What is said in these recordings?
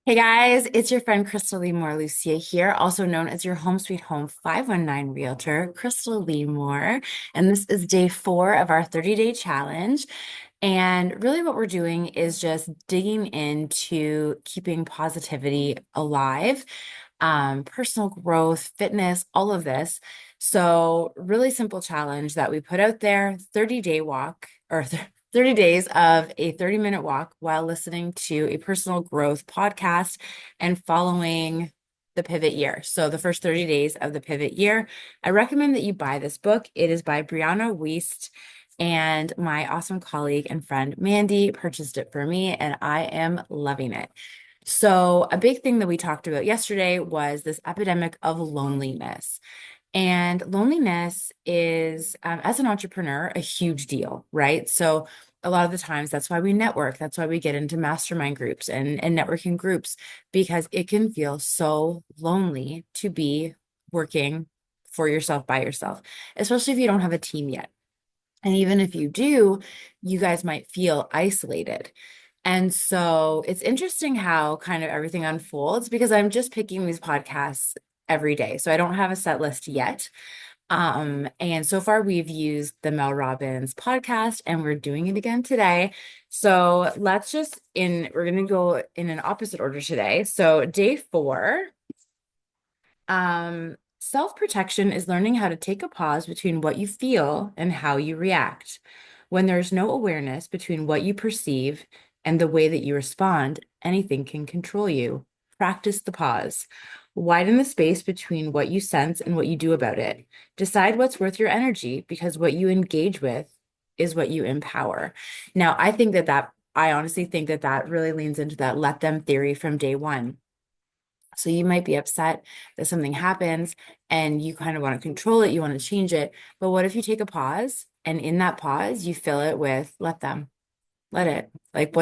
Hey guys, it's your friend Crystal Lee Moore Lucia here, also known as your Home Sweet Home 519 Realtor, Crystal Lee Moore. And this is day 4 of our 30-day challenge. And really, what we're doing is just digging into keeping positivity alive, personal growth, fitness, all of this. So, really simple challenge that we put out there, 30-day walk or 30 days of a 30-minute walk while listening to a personal growth podcast and following the pivot year. So the first 30 days of the pivot year, I recommend that you buy this book. It is by Brianna Wiest, and my awesome colleague and friend Mandy purchased it for me, and I am loving it. So a big thing that we talked about yesterday was this epidemic of loneliness. And loneliness is, as an entrepreneur, a huge deal, right? So a lot of the times that's why we network. That's why we get into mastermind groups and networking groups, because it can feel so lonely to be working for yourself by yourself, especially if you don't have a team yet. And even if you do, you guys might feel isolated. And so it's interesting how kind of everything unfolds because I'm just picking these podcasts every day. So I don't have a set list yet. And so far we've used the Mel Robbins podcast and we're doing it again today. So we're going to go in an opposite order today. So day 4, self-protection is learning how to take a pause between what you feel and how you react. When there's no awareness between what you perceive and the way that you respond, anything can control you. Practice the pause. Widen the space between what you sense and what you do about it. Decide what's worth your energy because what you engage with is what you empower. Now, I honestly think that that really leans into that let them theory from day one. So you might be upset that something happens and you kind of want to control it, you want to change it. But what if you take a pause and in that pause, you fill it with let them, let it. Like,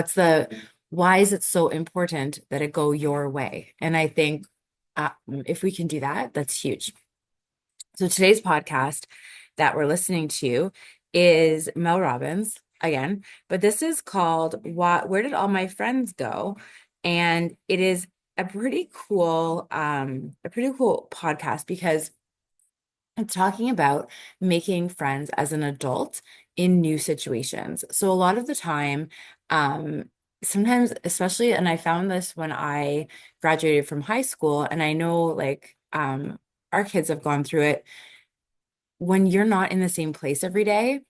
why is it so important that it go your way? And I think if we can do that, that's huge. So today's podcast that we're listening to is Mel Robbins again, but this is called Where Did All My Friends Go? And it is a pretty cool podcast because it's talking about making friends as an adult in new situations. So a lot of the time, sometimes, especially, and I found this when I graduated from high school, and I know our kids have gone through it. When you're not in the same place every day,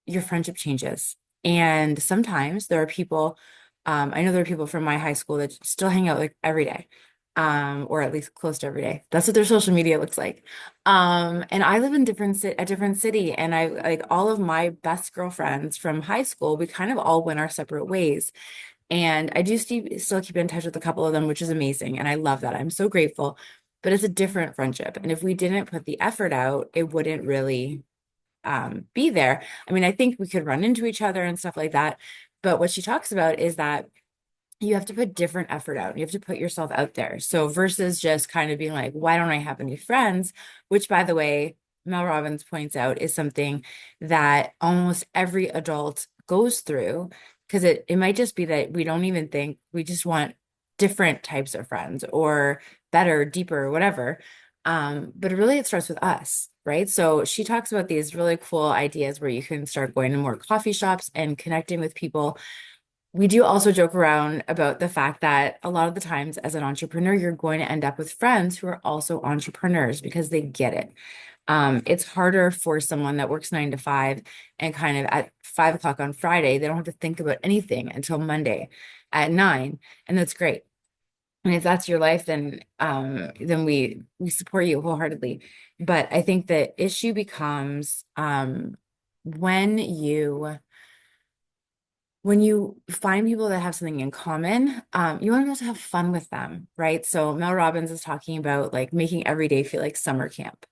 your friendship changes. And sometimes there are people, I know there are people from my high school that still hang out like every day, or at least close to every day. That's what their social media looks like. And I live in a different city, and I like all of my best girlfriends from high school, we kind of all went our separate ways. And I do still keep in touch with a couple of them, which is amazing. And I love that. I'm so grateful. But it's a different friendship. And if we didn't put the effort out, it wouldn't really be there. I mean, I think we could run into each other and stuff like that. But what she talks about is that you have to put different effort out. You have to put yourself out there. So versus just kind of being like, why don't I have any friends? Which, by the way, Mel Robbins points out is something that almost every adult goes through, because it might just be that we don't even think, we just want different types of friends or better, deeper, whatever. But really it starts with us, right? So she talks about these really cool ideas where you can start going to more coffee shops and connecting with people. We do also joke around about the fact that a lot of the times as an entrepreneur, you're going to end up with friends who are also entrepreneurs because they get it. It's harder for someone that works 9 to 5 and kind of at 5 o'clock on Friday, they don't have to think about anything until Monday at 9. And that's great. And if that's your life, then we support you wholeheartedly. But I think the issue becomes when you find people that have something in common, you want to be able to have fun with them, right? So Mel Robbins is talking about like making every day feel like summer camp.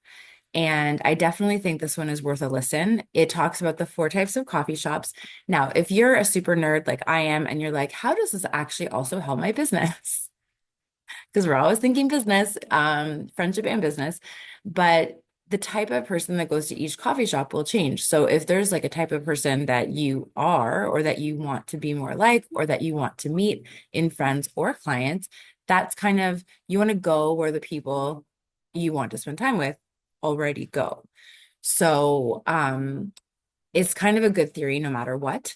And I definitely think this one is worth a listen. It talks about the 4 types of coffee shops. Now, if you're a super nerd like I am, and you're like, how does this actually also help my business? Because we're always thinking business, friendship and business. But the type of person that goes to each coffee shop will change. So if there's like a type of person that you are, or that you want to be more like, or that you want to meet in friends or clients, that's kind of, you want to go where the people you want to spend time with already go. So, it's kind of a good theory no matter what.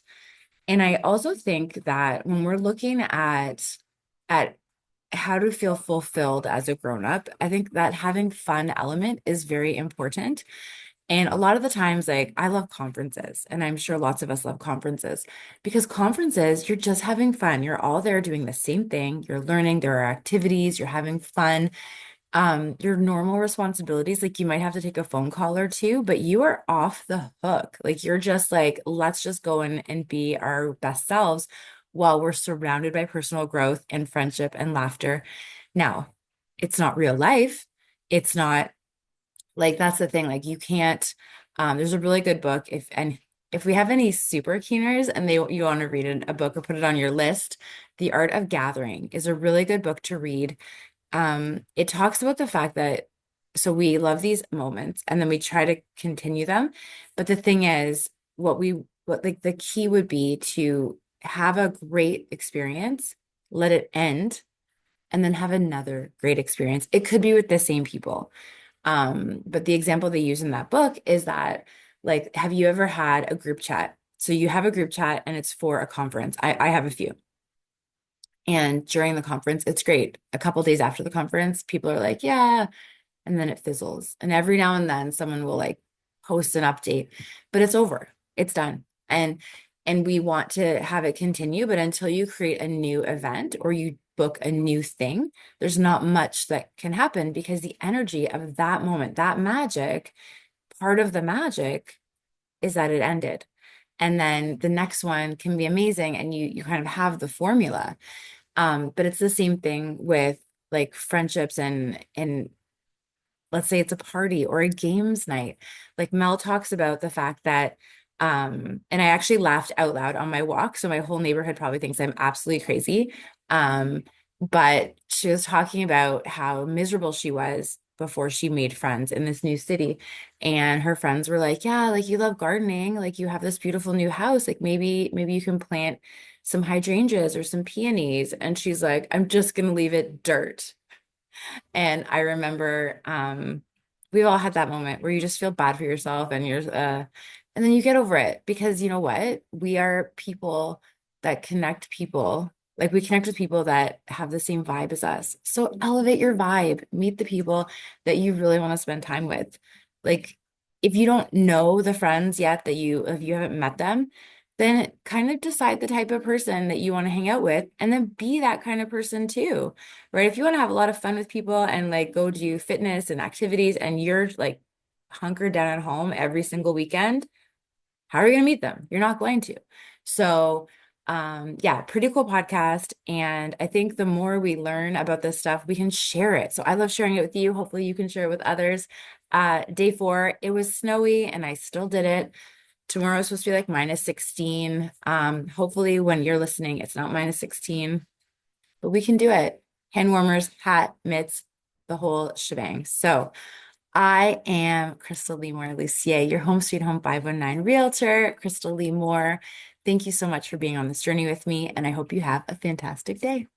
And I also think that when we're looking at how to feel fulfilled as a grown up, I think that having fun element is very important. And a lot of the times, like I love conferences, and I'm sure lots of us love conferences because conferences, you're just having fun. You're all there doing the same thing. You're learning, there are activities, you're having fun. Your normal responsibilities, like you might have to take a phone call or two, but you are off the hook. Like you're just like, let's just go in and be our best selves while we're surrounded by personal growth and friendship and laughter. Now, it's not real life. It's not like that's the thing. Like you can't, there's a really good book if we have any super keeners and you want to read a book or put it on your list, The Art of Gathering is a really good book to read. It talks about the fact that so we love these moments and then we try to continue them. But the thing is, what like the key would be to have a great experience, let it end, and then have another great experience. It could be with the same people. But the example they use in that book is that, like, have you ever had a group chat? So you have a group chat and it's for a conference. I have a few. And during the conference, it's great. A couple days after the conference, people are like, yeah, and then it fizzles. And every now and then someone will like post an update, but it's over. It's done. And we want to have it continue, but until you create a new event or you book a new thing, there's not much that can happen because the energy of that moment, that magic, part of the magic is that it ended. And then the next one can be amazing and you kind of have the formula. But it's the same thing with like friendships and let's say it's a party or a games night. Like Mel talks about the fact that and I actually laughed out loud on my walk, so my whole neighborhood probably thinks I'm absolutely crazy. Um, but she was talking about how miserable she was before she made friends in this new city. And her friends were like, yeah, like you love gardening, like you have this beautiful new house, like maybe you can plant some hydrangeas or some peonies. And she's like, I'm just gonna leave it dirt. And I remember we've all had that moment where you just feel bad for yourself and then you get over it because you know what? We are people that connect people. Like we connect with people that have the same vibe as us. So elevate your vibe, meet the people that you really want to spend time with. Like if you don't know the friends yet if you haven't met them, then kind of decide the type of person that you want to hang out with and then be that kind of person too, right? If you want to have a lot of fun with people and like go do fitness and activities and you're like hunkered down at home every single weekend, how are you going to meet them? You're not going to. So, yeah, pretty cool podcast. And I think the more we learn about this stuff, we can share it. So I love sharing it with you. Hopefully you can share it with others. Day 4, it was snowy and I still did it. Tomorrow is supposed to be like minus 16. Hopefully when you're listening, it's not minus 16, but we can do it. Hand warmers, hat, mitts, the whole shebang. So I am Crystal Lee Moore Lucier, your home sweet home 519 realtor, Crystal Lee Moore. Thank you so much for being on this journey with me, and I hope you have a fantastic day.